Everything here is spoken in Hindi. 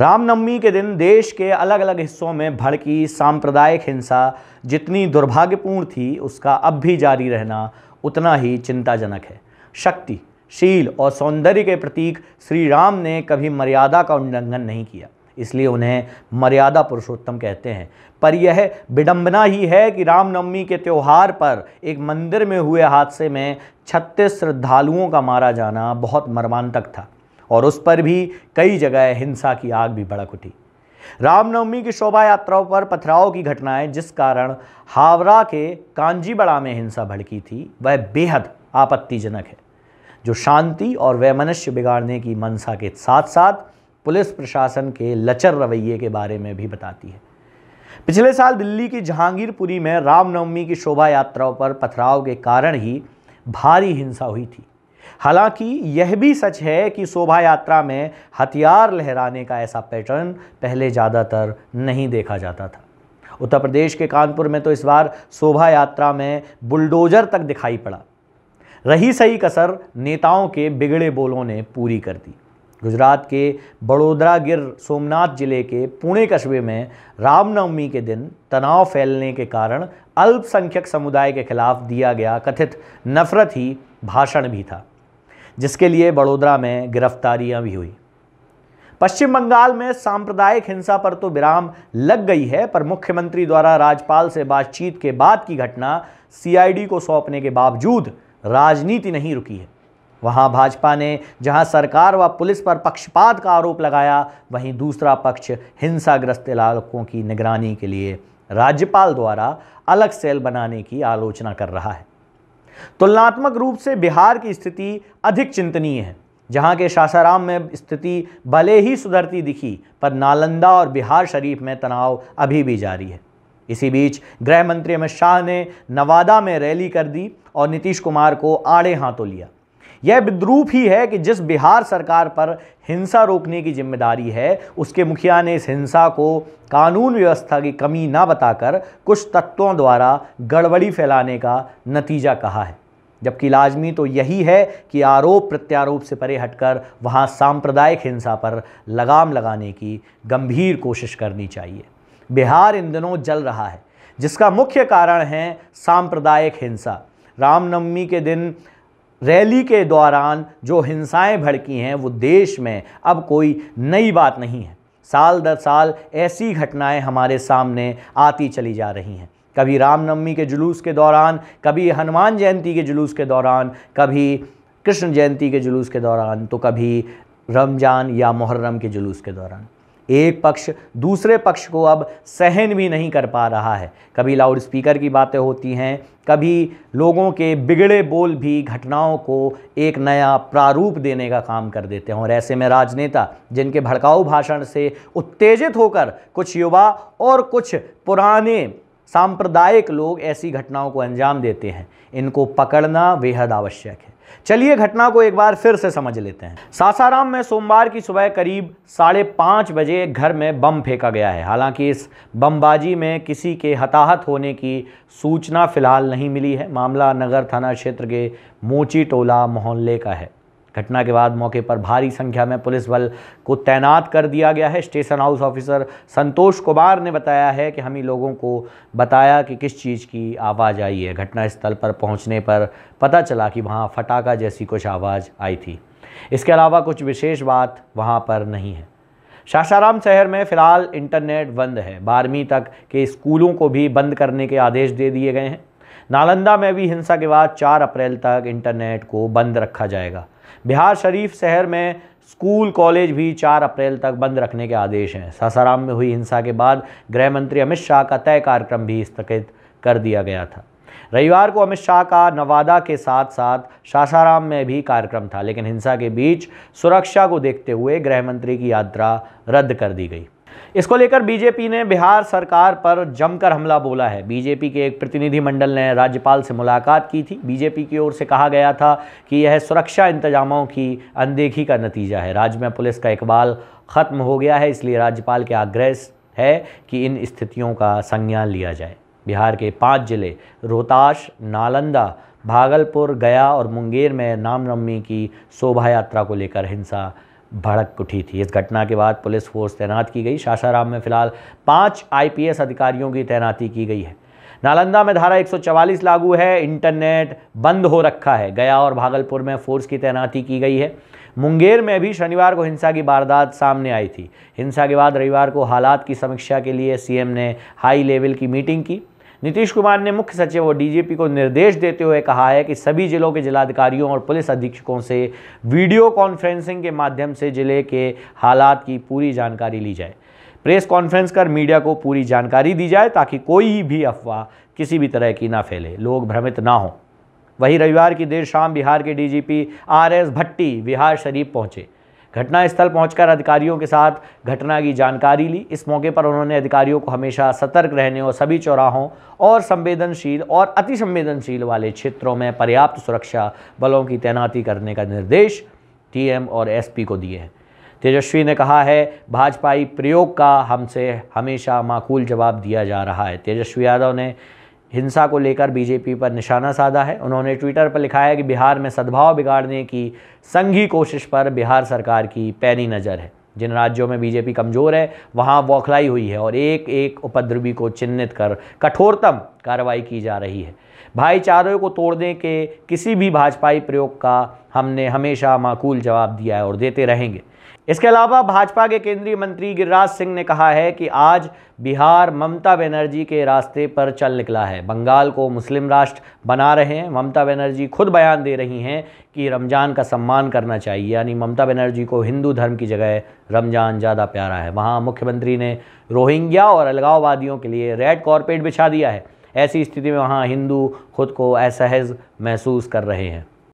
रामनवमी के दिन देश के अलग अलग हिस्सों में भड़की सांप्रदायिक हिंसा जितनी दुर्भाग्यपूर्ण थी, उसका अब भी जारी रहना उतना ही चिंताजनक है। शक्ति, शील और सौंदर्य के प्रतीक श्री राम ने कभी मर्यादा का उल्लंघन नहीं किया, इसलिए उन्हें मर्यादा पुरुषोत्तम कहते हैं। पर यह विडंबना ही है कि रामनवमी के त्यौहार पर एक मंदिर में हुए हादसे में 36 श्रद्धालुओं का मारा जाना बहुत मर्मांतक था और उस पर भी कई जगह हिंसा की आग भी भड़क उठी। रामनवमी की शोभा यात्राओं पर पथराव की घटनाएं जिस कारण हावड़ा के कांजीबड़ा में हिंसा भड़की थी, वह बेहद आपत्तिजनक है, जो शांति और वैमनस्य बिगाड़ने की मंशा के साथ साथ पुलिस प्रशासन के लचर रवैये के बारे में भी बताती है। पिछले साल दिल्ली की जहांगीरपुरी में रामनवमी की शोभा यात्राओं पर पथराव के कारण ही भारी हिंसा हुई थी। हालांकि यह भी सच है कि शोभा यात्रा में हथियार लहराने का ऐसा पैटर्न पहले ज़्यादातर नहीं देखा जाता था। उत्तर प्रदेश के कानपुर में तो इस बार शोभा यात्रा में बुलडोजर तक दिखाई पड़ा। रही सही कसर नेताओं के बिगड़े बोलों ने पूरी कर दी। गुजरात के बड़ोदरा गिर सोमनाथ जिले के पुणे कस्बे में रामनवमी के दिन तनाव फैलने के कारण अल्पसंख्यक समुदाय के खिलाफ दिया गया कथित नफरती भाषण भी था, जिसके लिए बड़ोदरा में गिरफ्तारियां भी हुई। पश्चिम बंगाल में सांप्रदायिक हिंसा पर तो विराम लग गई है, पर मुख्यमंत्री द्वारा राज्यपाल से बातचीत के बाद की घटना सीआईडी को सौंपने के बावजूद राजनीति नहीं रुकी है। वहां भाजपा ने जहां सरकार व पुलिस पर पक्षपात का आरोप लगाया, वहीं दूसरा पक्ष हिंसाग्रस्त इलाकों की निगरानी के लिए राज्यपाल द्वारा अलग सेल बनाने की आलोचना कर रहा है। तुलनात्मक रूप से बिहार की स्थिति अधिक चिंतनीय है, जहां के सासाराम में स्थिति भले ही सुधरती दिखी, पर नालंदा और बिहार शरीफ में तनाव अभी भी जारी है। इसी बीच गृह मंत्री अमित शाह ने नवादा में रैली कर दी और नीतीश कुमार को आड़े हाथों लिया। यह विद्रूप ही है कि जिस बिहार सरकार पर हिंसा रोकने की जिम्मेदारी है, उसके मुखिया ने इस हिंसा को कानून व्यवस्था की कमी ना बताकर कुछ तत्वों द्वारा गड़बड़ी फैलाने का नतीजा कहा है। जबकि लाजमी तो यही है कि आरोप प्रत्यारोप से परे हटकर वहां सांप्रदायिक हिंसा पर लगाम लगाने की गंभीर कोशिश करनी चाहिए। बिहार इन दिनों जल रहा है, जिसका मुख्य कारण है सांप्रदायिक हिंसा। रामनवमी के दिन रैली के दौरान जो हिंसाएं भड़की हैं, वो देश में अब कोई नई बात नहीं है। साल दर साल ऐसी घटनाएं हमारे सामने आती चली जा रही हैं। कभी रामनवमी के जुलूस के दौरान, कभी हनुमान जयंती के जुलूस के दौरान, कभी कृष्ण जयंती के जुलूस के दौरान, तो कभी रमजान या मुहर्रम के जुलूस के दौरान। एक पक्ष दूसरे पक्ष को अब सहन भी नहीं कर पा रहा है। कभी लाउड स्पीकर की बातें होती हैं, कभी लोगों के बिगड़े बोल भी घटनाओं को एक नया प्रारूप देने का काम कर देते हैं। और ऐसे में राजनेता, जिनके भड़काऊ भाषण से उत्तेजित होकर कुछ युवा और कुछ पुराने सांप्रदायिक लोग ऐसी घटनाओं को अंजाम देते हैं, इनको पकड़ना बेहद आवश्यक है। चलिए घटना को एक बार फिर से समझ लेते हैं। सासाराम में सोमवार की सुबह करीब 5:30 बजे एक घर में बम फेंका गया है। हालांकि इस बमबाजी में किसी के हताहत होने की सूचना फिलहाल नहीं मिली है। मामला नगर थाना क्षेत्र के मोची टोला मोहल्ले का है। घटना के बाद मौके पर भारी संख्या में पुलिस बल को तैनात कर दिया गया है। Station house officer Santosh Kumar ने बताया है कि हम ही लोगों को बताया कि किस चीज़ की आवाज़ आई है। घटनास्थल पर पहुंचने पर पता चला कि वहां फटाका जैसी कुछ आवाज़ आई थी। इसके अलावा कुछ विशेष बात वहां पर नहीं है। सासाराम शहर में फ़िलहाल इंटरनेट बंद है। 12वीं तक के स्कूलों को भी बंद करने के आदेश दे दिए गए हैं। नालंदा में भी हिंसा के बाद 4 अप्रैल तक इंटरनेट को बंद रखा जाएगा। बिहार शरीफ शहर में स्कूल कॉलेज भी 4 अप्रैल तक बंद रखने के आदेश हैं। सासाराम में हुई हिंसा के बाद गृह मंत्री अमित शाह का तय कार्यक्रम भी स्थगित कर दिया गया था। रविवार को अमित शाह का नवादा के साथ साथ सासाराम में भी कार्यक्रम था, लेकिन हिंसा के बीच सुरक्षा को देखते हुए गृह मंत्री की यात्रा रद्द कर दी गई। इसको लेकर बीजेपी ने बिहार सरकार पर जमकर हमला बोला है। बीजेपी के एक प्रतिनिधिमंडल ने राज्यपाल से मुलाकात की थी। बीजेपी की ओर से कहा गया था कि यह सुरक्षा इंतजामों की अनदेखी का नतीजा है। राज्य में पुलिस का इकबाल खत्म हो गया है, इसलिए राज्यपाल के आग्रह है कि इन स्थितियों का संज्ञान लिया जाए। बिहार के 5 जिले रोहतास, नालंदा, भागलपुर, गया और मुंगेर में रामनवमी की शोभा यात्रा को लेकर हिंसा भड़क उठी थी। इस घटना के बाद पुलिस फोर्स तैनात की गई। सासाराम में फिलहाल 5 IPS अधिकारियों की तैनाती की गई है। नालंदा में धारा 144 लागू है। इंटरनेट बंद हो रखा है। गया और भागलपुर में फोर्स की तैनाती की गई है। मुंगेर में भी शनिवार को हिंसा की वारदात सामने आई थी। हिंसा के बाद रविवार को हालात की समीक्षा के लिए सीएम ने हाई लेवल की मीटिंग की। नीतीश कुमार ने मुख्य सचिव और डीजीपी को निर्देश देते हुए कहा है कि सभी जिलों के जिलाधिकारियों और पुलिस अधीक्षकों से वीडियो कॉन्फ्रेंसिंग के माध्यम से जिले के हालात की पूरी जानकारी ली जाए। प्रेस कॉन्फ्रेंस कर मीडिया को पूरी जानकारी दी जाए ताकि कोई भी अफवाह किसी भी तरह की ना फैले, लोग भ्रमित ना हों। वहीं रविवार की देर शाम बिहार के डीजीपी RS भट्टी बिहार शरीफ पहुंचे। घटनास्थल पहुंचकर अधिकारियों के साथ घटना की जानकारी ली। इस मौके पर उन्होंने अधिकारियों को हमेशा सतर्क रहने और सभी चौराहों और संवेदनशील और अति संवेदनशील वाले क्षेत्रों में पर्याप्त सुरक्षा बलों की तैनाती करने का निर्देश TM और SP को दिए हैं। तेजस्वी ने कहा है, भाजपाई प्रयोग का हमसे हमेशा माकूल जवाब दिया जा रहा है। तेजस्वी यादव ने हिंसा को लेकर बीजेपी पर निशाना साधा है। उन्होंने ट्विटर पर लिखा है कि बिहार में सद्भाव बिगाड़ने की संघी कोशिश पर बिहार सरकार की पैनी नज़र है। जिन राज्यों में बीजेपी कमज़ोर है वहां बौखलाई हुई है और एक एक उपद्रवी को चिन्हित कर कठोरतम कार्रवाई की जा रही है। भाईचारे को तोड़ने के किसी भी भाजपाई प्रयोग का हमने हमेशा माकूल जवाब दिया है और देते रहेंगे। इसके अलावा भाजपा के केंद्रीय मंत्री गिरिराज सिंह ने कहा है कि आज बिहार ममता बनर्जी के रास्ते पर चल निकला है। बंगाल को मुस्लिम राष्ट्र बना रहे हैं। ममता बनर्जी खुद बयान दे रही हैं कि रमज़ान का सम्मान करना चाहिए, यानी ममता बनर्जी को हिंदू धर्म की जगह रमज़ान ज़्यादा प्यारा है। वहाँ मुख्यमंत्री ने रोहिंग्या और अलगाववादियों के लिए रेड कारपेट बिछा दिया है। ऐसी स्थिति में वहाँ हिंदू खुद को असहज महसूस कर रहे हैं।